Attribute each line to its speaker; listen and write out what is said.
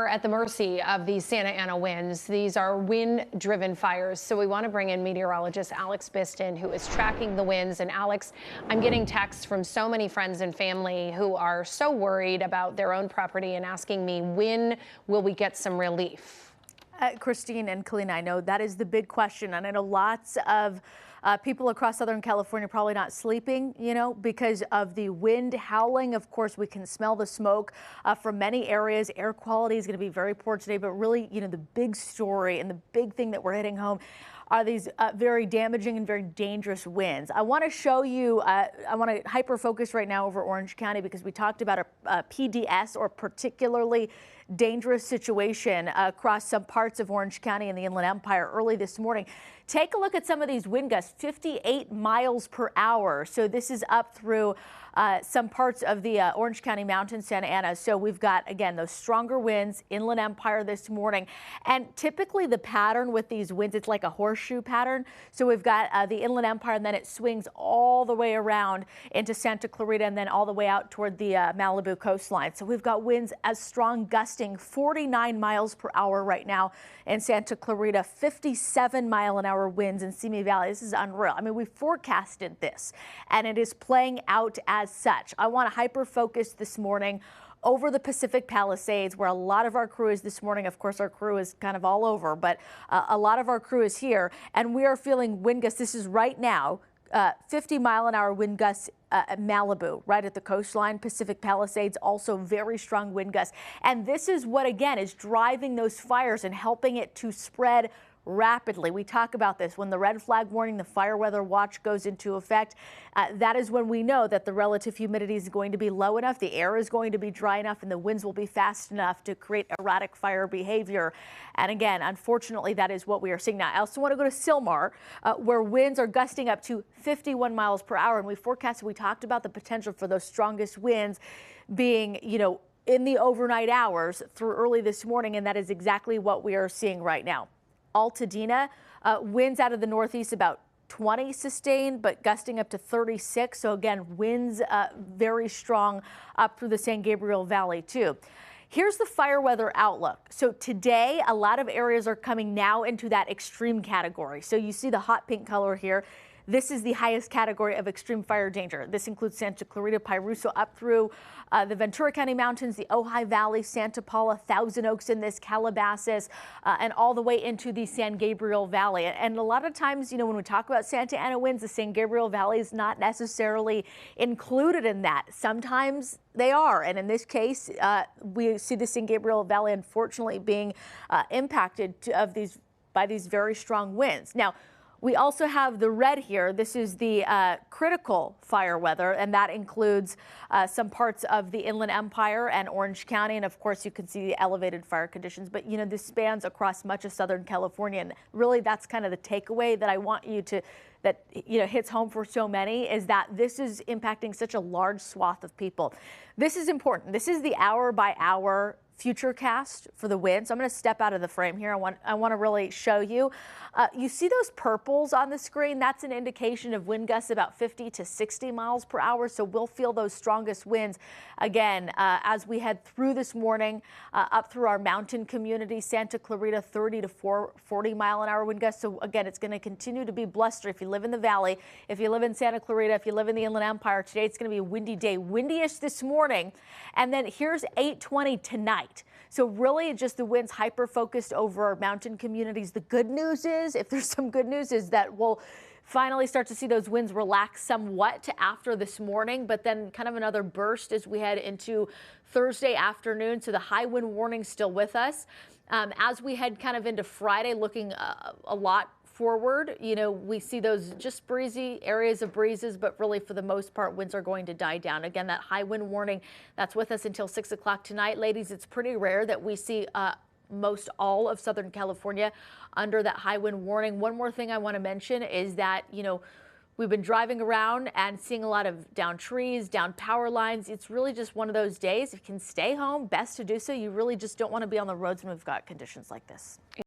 Speaker 1: are at the mercy of these Santa Ana winds. These are wind-driven fires. So we want to bring in meteorologist Alex Biston, who is tracking the winds. And Alex, I'm getting texts from so many friends and family who are so worried about their own property and asking me, when will we get some relief?
Speaker 2: Christine and Kalina, I know that is the big question. And I know lots of people across Southern California probably not sleeping, because of the wind howling. Of course, we can smell the smoke from many areas. Air quality is going to be very poor today. But really, the big story and the big thing that we're hitting home are these very damaging and very dangerous winds. I want to show you, I want to hyper focus right now over Orange County because we talked about a PDS, or particularly dangerous situation, across some parts of Orange County and the Inland Empire early this morning. Take a look at some of these wind gusts, 58 miles per hour. So this is up through some parts of the Orange County Mountains, Santa Ana. So we've got, again, those stronger winds, Inland Empire this morning. And typically the pattern with these winds, it's like a horseshoe pattern. So we've got the Inland Empire, and then it swings all the way around into Santa Clarita and then all the way out toward the Malibu coastline. So we've got winds as strong, gusting 49 miles per hour right now in Santa Clarita, 57-mile-an-hour winds in Simi Valley. This is unreal. I mean, we forecasted this, and it is playing out as such. I want to hyper focus this morning over the Pacific Palisades, where a lot of our crew is this morning. Of course, our crew is kind of all over, but a lot of our crew is here, and we are feeling wind gusts. This is right now 50-mile-an-hour wind gusts at Malibu, right at the coastline. Pacific Palisades, also very strong wind gusts. And this is what, again, is driving those fires and helping it to spread rapidly. We talk about this when the red flag warning, the fire weather watch goes into effect. That is when we know that the relative humidity is going to be low enough, the air is going to be dry enough, and the winds will be fast enough to create erratic fire behavior. And again, unfortunately, that is what we are seeing now. I also want to go to Sylmar, where winds are gusting up to 51 miles per hour. And we talked about the potential for those strongest winds being, in the overnight hours through early this morning. And that is exactly what we are seeing right now. Altadena, winds out of the northeast about 20 sustained, but gusting up to 36. So again, winds very strong up through the San Gabriel Valley too. Here's the fire weather outlook. So today, a lot of areas are coming now into that extreme category. So you see the hot pink color here. This is the highest category of extreme fire danger. This includes Santa Clarita, Piruso, up through the Ventura County Mountains, the Ojai Valley, Santa Paula, Thousand Oaks in this, Calabasas, and all the way into the San Gabriel Valley. And a lot of times, when we talk about Santa Ana winds, the San Gabriel Valley is not necessarily included in that. Sometimes they are. And in this case, we see the San Gabriel Valley, unfortunately, being impacted by these very strong winds. Now, we also have the red here. This is the critical fire weather, and that includes some parts of the Inland Empire and Orange County. And of course, you can see the elevated fire conditions. But, this spans across much of Southern California. And really, that's kind of the takeaway that I want you to, that hits home for so many, is that this is impacting such a large swath of people. This is important. This is the hour by hour future cast for the wind. So I'm going to step out of the frame here. I want to really show you. You see those purples on the screen? That's an indication of wind gusts about 50 to 60 miles per hour. So we'll feel those strongest winds again as we head through this morning up through our mountain community. Santa Clarita, 30 to 40 mile an hour wind gusts. So again, it's going to continue to be blustery if you live in the valley, if you live in Santa Clarita, if you live in the Inland Empire. Today it's going to be a windy day, windy-ish this morning. And then here's 8:20 tonight. So really just the winds hyper focused over our mountain communities. The good news is, if there's some good news, is that we'll finally start to see those winds relax somewhat after this morning, but then kind of another burst as we head into Thursday afternoon. So the high wind warning still with us. As we head kind of into Friday, looking a lot forward, we see those just breezy areas of breezes, but really for the most part, winds are going to die down. Again, that high wind warning, that's with us until 6 o'clock tonight. Ladies, it's pretty rare that we see most all of Southern California under that high wind warning. One more thing I want to mention is that, we've been driving around and seeing a lot of down trees, down power lines. It's really just one of those days. If you can stay home, best to do so. You really just don't want to be on the roads when we've got conditions like this.